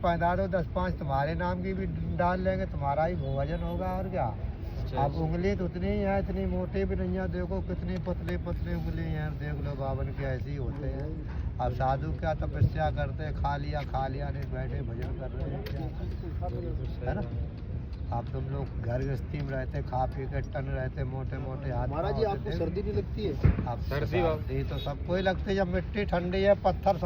पैदा दो 10-5 तुम्हारे नाम की भी डाल लेंगे, तुम्हारा ही भोजन होगा और क्या। अब उंगली तो उतनी ही है, इतनी मोटी भी नहीं है, देखो कितनी पतली पतली उंगली है, देख लो बावन के ऐसे ही होते हैं। अब साधु क्या तपस्या करते, खा लिया नहीं बैठे भजन कर रहे हैं, है ना। अब तुम लोग घर गृहस्थी में रहते, खा पी के टन रहते, मोटे मोटे हाथ। महाराज जी आपको सर्दी नहीं लगती है? अब सर्दी तो सबको ही लगती है, जब मिट्टी ठंडी है, पत्थर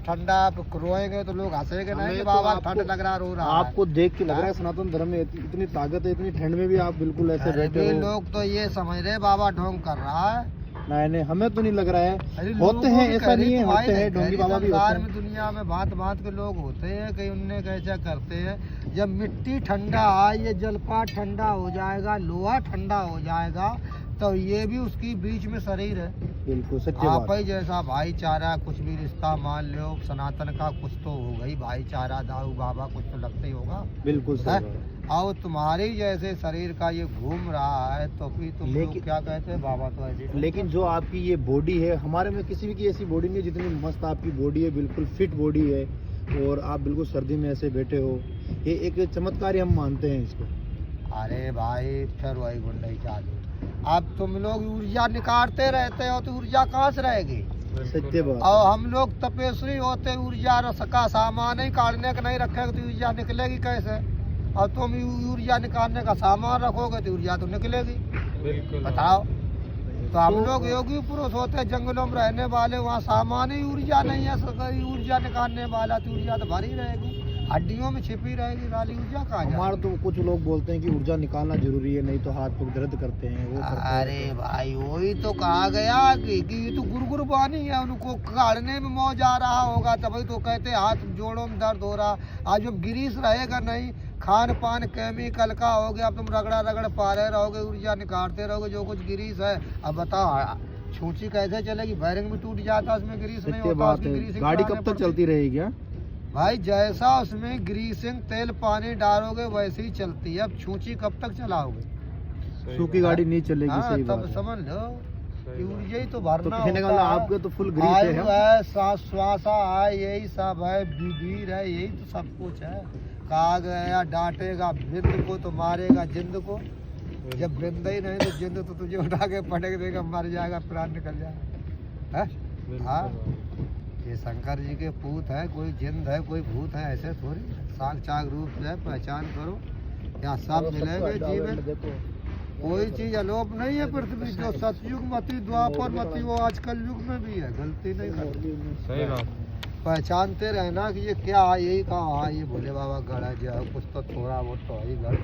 ठंडा, रोएंगे तो लोग हंसेंगे नहीं कि बाबा ठंड लग रहा, रो रहा। आपको देख के लग रहा है सनातन धर्म में इतनी ताकत है, इतनी ठंड में भी आप बिल्कुल ऐसे बैठे हो। लोग तो ये समझ रहे बाबा ढोंग कर रहा है। नहीं हमें तो नहीं लग रहा है, होते हैं, ऐसा नहीं है, होते हैं ढोंगी बाबा भी होते हैं। दुनिया में भांत भांत के लोग होते हैं, कहीं उनने कैसा करते हैं। जब मिट्टी ठंडा आए, ये जलपात ठंडा हो जाएगा, लोहा ठंडा हो जाएगा, तो ये भी उसकी बीच में शरीर है। बिल्कुल सच्ची आप बात। ही जैसा भाईचारा, कुछ भी रिश्ता मान लो सनातन का, कुछ तो होगा ही भाईचारा, दाऊ बाबा कुछ तो लगता ही होगा। बिल्कुल सही। और तुम्हारे जैसे शरीर का ये घूम रहा है, तो फिर तुम लोग क्या कहते हैं बाबा तो ऐसे। लेकिन जो आपकी ये बॉडी है, हमारे में किसी भी की ऐसी बॉडी नहीं है जितनी मस्त आपकी बॉडी है, बिल्कुल फिट बॉडी है, और आप बिल्कुल सर्दी में ऐसे बैठे हो, ये एक चमत्कार ही हम मानते हैं इसको। अरे भाई फिर वही गुंडई चालू। अब तुम लोग ऊर्जा निकालते रहते हो तो ऊर्जा कहाँ से रहेगी। सत्य बात। और हम लोग तपस्वी होते, ऊर्जा का सामान ही काटने का नहीं रखेंगे तो ऊर्जा निकलेगी कैसे। और तुम ऊर्जा निकालने का सामान रखोगे तो ऊर्जा तो निकलेगी। बिल्कुल बताओ। तो हम लोग योगी पुरुष होते हैं, जंगलों में रहने वाले, वहाँ सामान ही ऊर्जा नहीं है, ऊर्जा निकालने वाला, तो ऊर्जा तो भरी रहेगी, हड्डियों में छिपी रहेगी, वाली ऊर्जा कहाँ जाएगी। हमारे तो कुछ लोग बोलते हैं कि ऊर्जा निकालना जरूरी है, नहीं तो हाथ पैर दर्द करते हैं, वो करते हैं। अरे भाई वही तो कहा गया कि ये तो गुरगुर बानी है, उनको काटने में मौज आ रहा होगा, तभी तो कहते हैं हाथ जोड़ों में दर्द हो रहा। आज जब गिरीश रहेगा नहीं, खान पान केमिकल का हो गया, अब तुम रगड़ा पा रहे रहोगे, ऊर्जा निकालते रहोगे, जो कुछ गिरीश है। अब बताओ छूची कैसे चलेगी, बैरिंग भी टूट जाता, उसमें गिरीश नहीं होता, गाड़ी कब तक चलती रहेगी क्या भाई। जैसा उसमें ग्रीसिंग तेल पानी डालोगे वैसे ही चलती है। अब छूची कब तक चलाओगे, सूखी गाड़ी नहीं चलेगी। हाँ, सही तब बात समझ लो ऊर्जा ही तो भरना तो कहने का होता है। आपके तो फुल ग्रीस है, सांस श्वासा है, यही सब है, बीर है, यही तो सब कुछ है। कहा गया डांटेगा बिंद को तो मारेगा जिंद को। जब बिंद ही नहीं तो जिंद तो तुझे उठा के पटक देगा, मर जाएगा, प्राण निकल जाएगा। हाँ, ये शंकर जी के पूत है, कोई जिंद है, कोई भूत है, ऐसे थोड़ी। साक्षात रूप से पहचान करो, यहाँ सब मिलेंगे जीवन। कोई चीज अलोप नहीं है पृथ्वी, जो सतयुग मती, द्वापर मती, वो आजकल युग में भी है, गलती नहीं करती। सही बात। पहचानते रहना कि ये क्या है, यही कहा ये भोले बाबा गढ़ है, जो है कुछ तो थोड़ा बहुत तो है गढ़,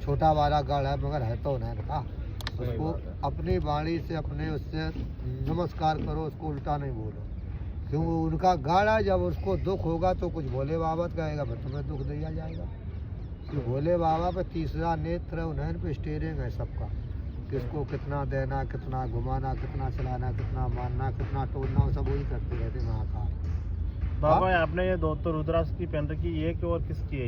छोटा वाला गढ़ है, मगर है तो नहीं रखा। उसको अपनी वाणी से, अपने उससे नमस्कार करो, उसको उल्टा नहीं बोलो, क्यों उनका गढ़ है। जब उसको दुख होगा तो कुछ भोले बाबा कहेगा, फिर तुम्हें दुख दिया जाएगा। कि भोले बाबा पे तीसरा नेत्र, उन्हें पे स्टीयरिंग है सबका, किसको कितना देना, कितना घुमाना, कितना चलाना, कितना मारना, कितना तोड़ना, सब वही करते रहते महाकाल। बाबा आपने ये दो तो रुद्राक्ष की पहन रखी, ये कि और किसकी है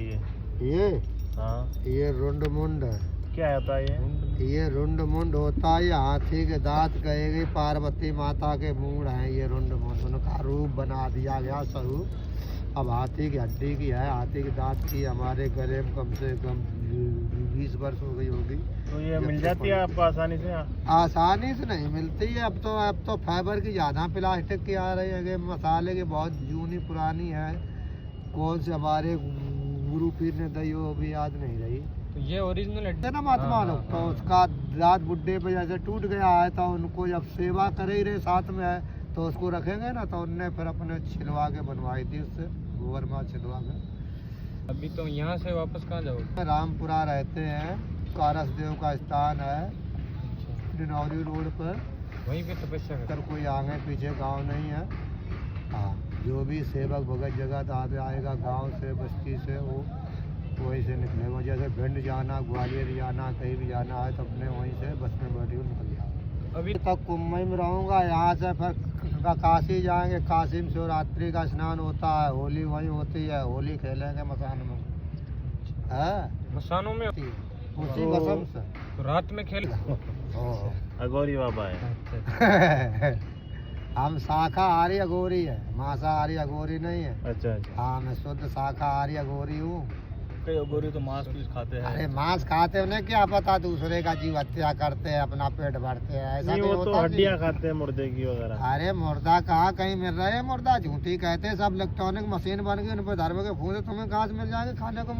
ये? हाँ, ये रुंड मुंड है। क्या होता है ये रुंड मुंड होता है, हाथी के दांत कहेगी, पार्वती माता के मूड है ये रुंड मुंड, उनका रूप बना दिया गया स्वरूप। अब हाथी की हड्डी की है, हाथी के दांत की, हमारे गले में कम से कम 20 वर्ष हो गई होगी। तो ये मिल जाती है आपको आसानी से? आसानी से नहीं मिलती है, अब तो फाइबर की ज़्यादा, प्लास्टिक की आ रही है, मसाले की बहुत जूनी पुरानी है। कौन से हमारे गुरु पीर ने दी वो भी याद नहीं रही। तो ये ओरिजिनल है ना महात्मा लोग, तो उसका दांत बुड्ढे पे जैसे टूट गया है, तो उनको जब सेवा करे ही रहे साथ में है, तो उसको रखेंगे ना, तो उनने फिर अपने छिलवा के बनवाई थी, उससे गोबर माँ छिलवा के। अभी तो यहाँ से वापस कहाँ जाओगे? रामपुरा रहते हैं, कारस देव का स्थान है, डिनौरी रोड पर, वहीं पे तपस्या कर कोई आगे पीछे गांव नहीं है। हाँ, जो भी सेवक भगत जगत आएगा गांव से, बस्ती से, वो वहीं से निकलेगा। जैसे भिंड जाना, ग्वालियर जाना, कहीं भी जाना है तो अपने वहीं से बस में बैठी हुई निकल जाओ। अभी तक कुंभ में रहूँगा, यहाँ से फिर काशी जाएंगे, काशी में शिवरात्रि का स्नान होता है, होली वहीं होती है, होली खेलेंगे मसान में। है मसानों में उसी कसम से तो रात में खेल अगौरी बाबा है। हम शाकाहारी अघोरी है, मांसाहारी अघोरी नहीं है। अच्छा अच्छा। हाँ मैं शुद्ध शाकाहारी अघोरी हूँ। कई अघोरी तो मांस भी खाते अरे मांस खाते हैं, उन्हें क्या पता दूसरे का जीव हत्या करते हैं, अपना पेट भरते हैं, ऐसा नहीं होता जी। हड्डियाँ खाते हैं मुर्दे की वगैरह। अरे मुर्दा कहाँ कहीं मिल रहा है, मुर्दा झूठी कहते हैं, सब इलेक्ट्रॉनिक मशीन बन गई, उन पर धर्म के फूल तुम्हें कहाँ से मिल जाएंगे खाने को।